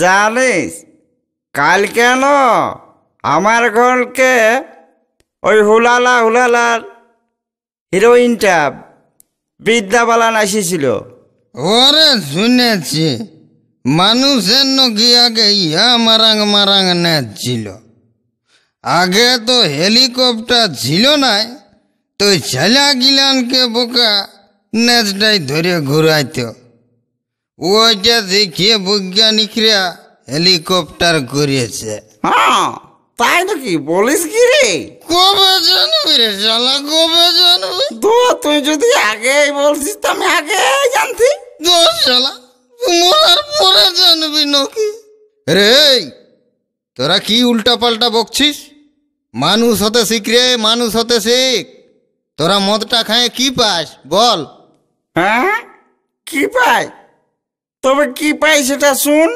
জানিস কাল কেন আমার ঘরকে ওই হুলালার হিরোইনটা বিদ্যা বালান আসিছিল? ওরে শুনেছি মানুষের নকি আগে ইহা মারাং মারাং নেছিল। আগে তো হেলিকপ্টার ছিল নাই, তো ছেলা গিলানকে বোকা নেচটাই ধরে ঘুরাইত। ওইটা দেখিয়ে বৈজ্ঞানিকরা হেলিকপ্টার করেছে। হ্যাঁ তাই নাকি? বলিস কি রে? কবে জানবি রে শালা, কবে জানবি? তো তুই যদি আগেই বলছিস তো আমি আগে জানতি। দোষ শালা, মরার পরে জানবি নাকি রে? তোরা কি উল্টা পাল্টা বকছিস? মানুষ হতে শিখ রে, মানুষ হতে শিখ। তোরা মদটা খায় কি পাস বল? হ্যাঁ কি পাই? তবে কি পাই সেটা শুন।